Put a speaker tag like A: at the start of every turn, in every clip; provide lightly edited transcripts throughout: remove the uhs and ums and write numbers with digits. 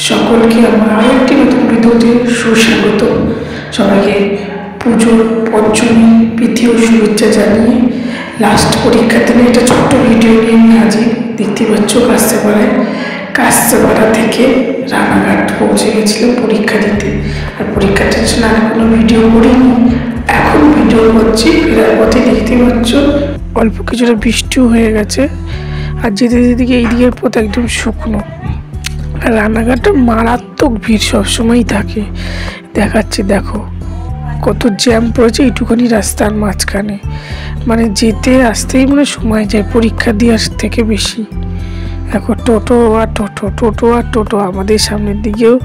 A: সকলকে আমার আরও একটি নতুন ভিডিওতে সুস্বাগত। সবাইকে পুজোর পঞ্চমী প্রীতি ও শুভেচ্ছা জানিয়ে লাস্ট পরীক্ষার দিনে একটা ছোট্ট ভিডিও নিয়ে আমি হাজির। দেখতে পাচ্ছ কাস্তেপাড়া থেকে রানাঘাট পৌঁছে গেছিলাম পরীক্ষা দিতে। আর পরীক্ষার টেনশন আর কোনো ভিডিও করিনি, এখন ভিডিও করছি। ফেরার পথে দেখতে পাচ্ছ অল্প কিছুটা বৃষ্টিও হয়ে গেছে, আর যেতে যেদিকে এই দিকের পথ একদম শুকনো। আর রানাঘাটে মারাত্মক ভিড় সবসময়ই থাকে, দেখাচ্ছে দেখো কত জ্যাম পড়েছে এইটুখানি রাস্তার মাঝখানে। মানে যেতে আসতেই মানে সময় যায় পরীক্ষা দেওয়ার থেকে বেশি। দেখো টোটো আর টোটো, আমাদের সামনের দিকেও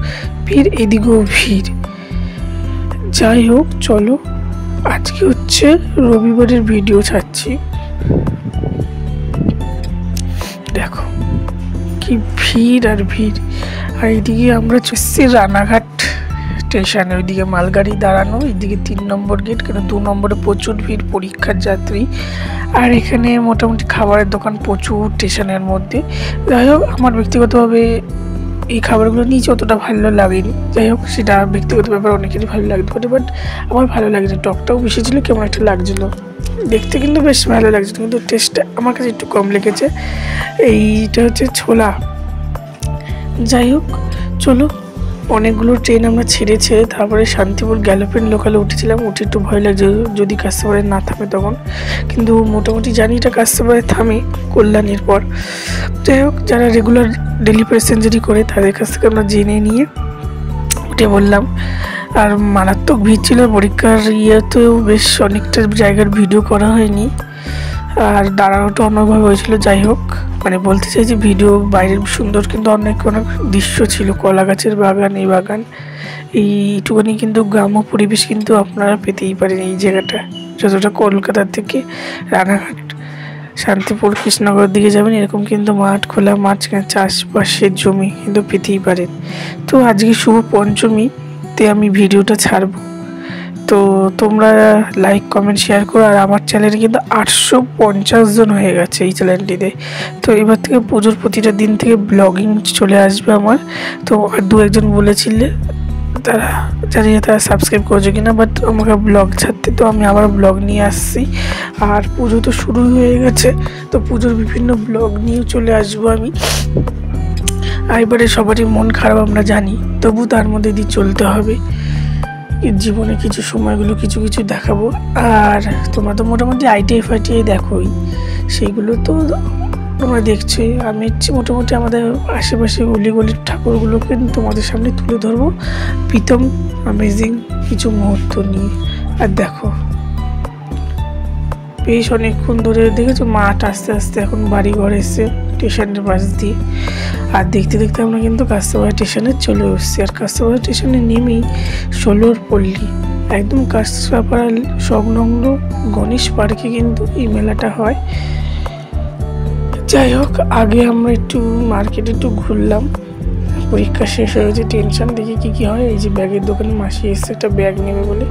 A: ভিড়, এদিকেও ভিড়। যাই হোক চলো, আজকে হচ্ছে রবিবারের ভিডিও ছাড়ছি। দেখো কি ভিড় আর ভিড়। আর এইদিকে আমরা চলছি রানাঘাট স্টেশনে, ওইদিকে মালগাড়ি দাঁড়ানো, এইদিকে 3 নম্বর গেট, কেন 2 নম্বরে প্রচুর ভিড় পরীক্ষার যাত্রী। আর এখানে মোটামুটি খাবারের দোকান প্রচুর স্টেশনের মধ্যে। যাই হোক আমার ব্যক্তিগতভাবে এই খাবারগুলো নিচে অতটা ভালো লাগেনি। যাই হোক সেটা ব্যক্তিগত ব্যাপার, অনেকেরই ভালো লাগতে পারে, বাট আমার ভালো লাগেনি। টকটাও বেশি ছিল, কেমন একটা লাগছিলো দেখতে, কিন্তু বেশ ভালো লাগছিল, কিন্তু টেস্টটা আমার কাছে একটু কম লেগেছে। এইটা হচ্ছে ছোলা। যাই হোক চলো, অনেকগুলো ট্রেন আমরা ছেড়েছে, তারপরে শান্তিপুর গ্যালোপিন লোকালে উঠেছিলাম। উঠে একটু ভয় লাগছে যদি কাস্তেপাড়ায় না থামে তখন, কিন্তু মোটামুটি জানি এটা কাস্তেপাড়ায় থামে কল্যাণীর পর। যাই হোক যারা রেগুলার ডেলি প্যাসেঞ্জারি করে তাদের কাছ থেকে আমরা জেনে নিয়ে উঠে বললাম। আর মারাত্মক ভিড় ছিল পরীক্ষার ইয়েতেও, বেশ অনেকটা জায়গার ভিডিও করা হয়নি, আর দাঁড়ানোটা অন্যভাবে হয়েছিল। যাই হোক মানে বলতে চাই যে ভিডিও বাইরের সুন্দর, কিন্তু অনেক দৃশ্য ছিল, কলা গাছের বাগান, এই বাগান, এইটুকুনি কিন্তু গ্রাম্য পরিবেশ কিন্তু আপনারা পেতেই পারেন এই জায়গাটা। যতটা কলকাতার থেকে রানাঘাট, শান্তিপুর, কৃষ্ণনগরের দিকে যাবেন এরকম কিন্তু মাঠ, খোলা মাঠ, চাষবাসের জমি কিন্তু পেতেই পারেন। তো আজকে শুভ পঞ্চমীতে আমি ভিডিওটা ছাড়বো, তো তোমরা লাইক কমেন্ট শেয়ার করো। আর আমার চ্যানেলে কিন্তু 850 জন হয়ে গেছে এই চ্যানেলটিতে। তো এবার থেকে পুজোর প্রতিটা দিন থেকে ব্লগিং চলে আসবে আমার। তো আর 2-1 জন বলেছিলে, তারা জানি না তারা সাবস্ক্রাইব করছে কিনা, বাট আমাকে ব্লগ ছাড়তে, তো আমি আবার ব্লগ নিয়ে আসছি। আর পুজো তো শুরু হয়ে গেছে, তো পুজোর বিভিন্ন ব্লগ নিয়েও চলে আসবো আমি। এবারে সবারই মন খারাপ আমরা জানি, তবু তার মধ্যে দিয়ে চলতে হবে। জীবনে কিছু সময়গুলো কিছু দেখাবো। আর তোমরা তো মোটামুটি আইটিআই দেখোই, সেইগুলো তো তোমরা দেখছোই। আমি মোটামুটি আমাদের আশেপাশে গলির ঠাকুরগুলোকে তোমাদের সামনে তুলে ধরবো প্রীতম অ্যামেজিং কিছু মুহূর্ত নিয়ে। আর দেখো বেশ অনেকক্ষণ ধরে দেখেছো মাঠ আস্তে আস্তে এখন বাড়ি ঘর এসছে স্টেশনের পাশ দিয়ে। আর দেখতে দেখতে আমরা কিন্তু কাস্তেপাড়া স্টেশনে চলে এসেছি। আর কাস্তেপাড়া স্টেশনে নেমেই ষোলোর পল্লী, একদম কাস্তেপাড়া সংলগ্ন গণেশ পার্কে কিন্তু এই মেলাটা হয়। যাই হোক আগে আমরা একটু মার্কেটে একটু ঘুরলাম, পরীক্ষা শেষ হয়ে গেছে, টেনশন দেখি কী হয়। এই যে ব্যাগের দোকানে মাসি এসছে একটা ব্যাগ নেবে বলে।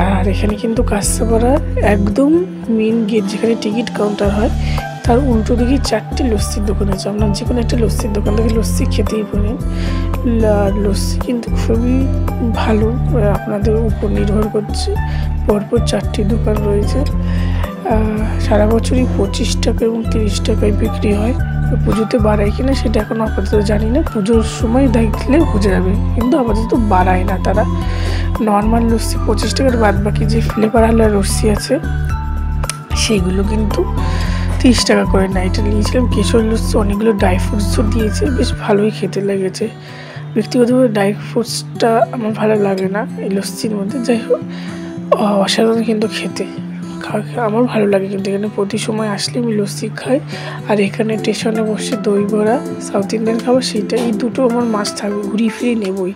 A: আর এখানে কিন্তু কাস্তেপাড়া একদম মেন গেট যেখানে টিকিট কাউন্টার হয়, তার উল্টো দিকে 4টি লস্যির দোকান আছে। আপনার যে কোনো একটা লস্যির দোকান থেকে লস্যি খেতেই পারেন। লস্যি কিন্তু খুবই ভালো, আপনাদের উপর নির্ভর করছে। পরপর 4টি দোকান রয়েছে। সারা বছরই 25 টাকা এবং 30 টাকায় বিক্রি হয়। পুজোতে বাড়ায় কিনা সেটা এখন আপাতত জানি না, পুজোর সময় দেখলে বুঝে যাবে, কিন্তু আপাতত বাড়ায় না তারা। নর্মাল লস্যি 25 টাকার, বাদ বাকি যে ফ্লেভার আলা লস্যি আছে সেইগুলো কিন্তু 30 টাকা করে না। এটা নিয়েছিলাম কেশর লস্যি, অনেকগুলো ড্রাই ফ্রুটসও দিয়েছে, বেশ ভালোই খেতে লেগেছে। ব্যক্তিগতভাবে ড্রাই ফ্রুটসটা আমার ভালো লাগে না এই লস্যির মধ্যে। যাই হোক অসাধারণ কিন্তু খেতে, আমার ভালো লাগে। কিন্তু এখানে প্রতি সময় আসলে আমি লস্যি খাই। আর এখানে স্টেশনে বসে দই বড়া, সাউথ ইন্ডিয়ান খাবার, সেইটা এই দুটো আমার মাছ থাকবে, ঘুরিয়ে ফিরিয়ে নেবই।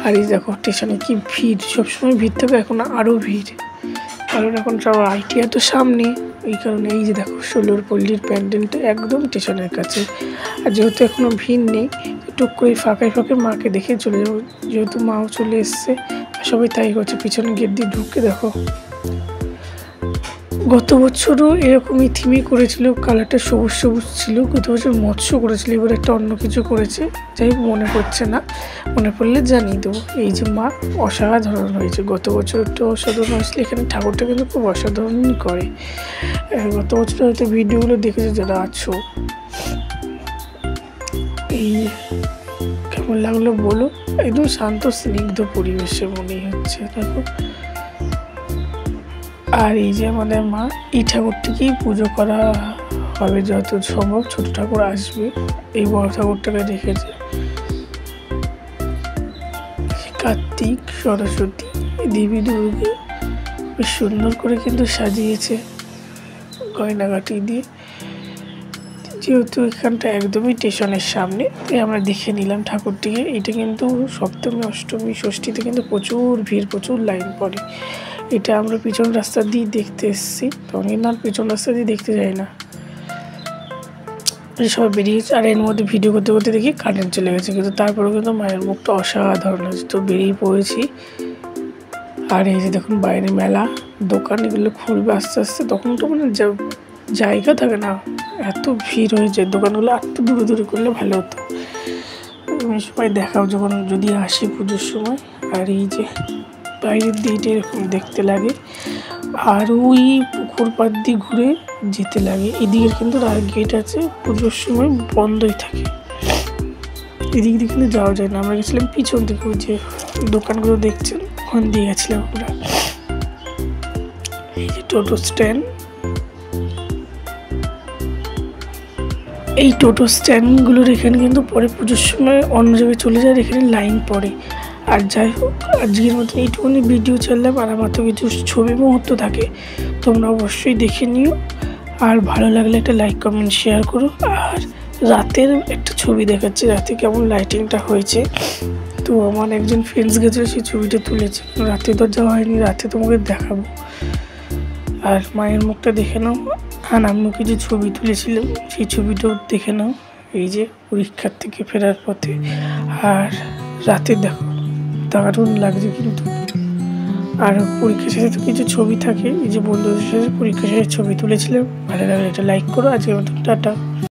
A: আর এই দেখো স্টেশনে কি ভিড়, সবসময় ভিড় থাকে, এখন আরও ভিড়, কারণ এখন সব আইটিআই তো সামনে, এই কারণে। এই যে দেখো ষোলোর পল্লীর প্যান্ডেলটা একদম স্টেশনের কাছে। আর যেহেতু এখনও ভিড় নেই, টুক করে ফাঁকায় মাকে দেখে চলে যাবো, যেহেতু মাও চলে এসছে। আর সবাই তাই করছে, পিছনে গেট দিয়ে ঢুকে দেখো গত বছরও এরকমই থিমে করেছিল, কালারটা সবুজ সবুজ ছিল। গত বছর মৎস্য করেছিল, এবার একটা অন্য কিছু করেছে, যাই হোক মনে পড়ছে না, মনে পড়লে জানিয়ে দেবো। এই যে মা অসাধারণ হয়েছে, গত বছর একটু অসাধারণ হয়েছিল। এখানে ঠাকুরটা কিন্তু খুব অসাধারণই করে। গত বছর হয়তো ভিডিওগুলো দেখেছো যারা আছো। এই কেমন লাগলো বলো, একদম শান্ত স্নিগ্ধ পরিবেশে মনে হচ্ছে, দেখো। আর এই যে আমাদের মা, এই ঠাকুরটিকেই পুজো করা হবে যত সম্ভব। ছোট ঠাকুর আসবে, এই বড় ঠাকুরটাকে রেখেছে। কার্তিক, সরস্বতী, দেবী দুর্গা বেশ সুন্দর করে কিন্তু সাজিয়েছে গয়নাগাটি দিয়ে। যেহেতু এখানটা একদমই স্টেশনের সামনে, তাই আমরা দেখে নিলাম ঠাকুরটিকে। এটা কিন্তু সপ্তমী, অষ্টমী, ষষ্ঠীতে কিন্তু প্রচুর ভিড়, প্রচুর লাইন পড়ে। এটা আমরা পিছন রাস্তা দিয়ে দেখতে এসেছি, তো অনেক না পিছন রাস্তা দিয়ে দেখতে যাই না। সব বেরিয়েছে, আর এর মধ্যে ভিডিও করতে করতে দেখি কারেন্ট চলে গেছে, কিন্তু তারপরেও কিন্তু মায়ের মুখটা অসাধারণ আছে। তো বেরিয়ে পড়েছি। আর এই যে দেখুন বাইরে মেলা, দোকান এগুলো খুলবে আস্তে আস্তে। তখন তো মানে জায়গা থাকে না, এত ভিড় হয়ে যায়। দোকানগুলো একটু দূরে দূরে করলে ভালো হতো। সবাই দেখাও যখন যদি আসি পুজোর সময়। আর এই যে বাইরের দিকটা এরকম দেখতে লাগে, আর ওই পুকুর পাড় দিয়ে ঘুরে যেতে লাগে। এদিকে কিন্তু আর গেট আছে, পুজোর সময় বন্ধই থাকে। এদিক দিয়ে কিন্তু যাওয়া যায় না। আমরা গেছিলাম পিছন থেকে, ওই যে দোকানগুলো দেখছেন ওখান দিয়ে গেছিলাম আমরা। এই যে টোটো স্ট্যান্ড, এই টোটো স্ট্যান্ডগুলোর এখানে কিন্তু পরে পুজোর সময় অন্য জায়গায় চলে যায়, এখানে লাইন পড়ে। আর যাই হোক, আজকের মতন এইটুকুনি ভিডিও ছাড়লাম। আর আমার তো কিছু ছবি মুহূর্ত থাকে, তোমরা অবশ্যই দেখে নিও। আর ভালো লাগলে একটা লাইক, কমেন্ট, শেয়ার করো। আর রাতের একটা ছবি দেখাচ্ছি, রাতে কেমন লাইটিংটা হয়েছে। তো আমার একজন ফ্রেন্ডস গেছিলো, সেই ছবিটা তুলেছে। রাতে তো যাওয়া হয়নি, রাতে তোমাকে দেখাবো। আর মায়ের মুখটা দেখে নাও। আর আমিও কিছু ছবি তুলেছিলাম, সেই ছবিটাও দেখে নাও। এই যে পরীক্ষার থেকে ফেরার পথে। আর রাতে দেখো দারুণ লাগছে কিন্তু। আর পরীক্ষা শেষে তো কিছু ছবি থাকে, এই যে বন্ধুদের সাথে পরীক্ষা শেষে ছবি তুলেছিলাম। ভালো লাগলে এটা লাইক করো। আজকের মতো টাটা।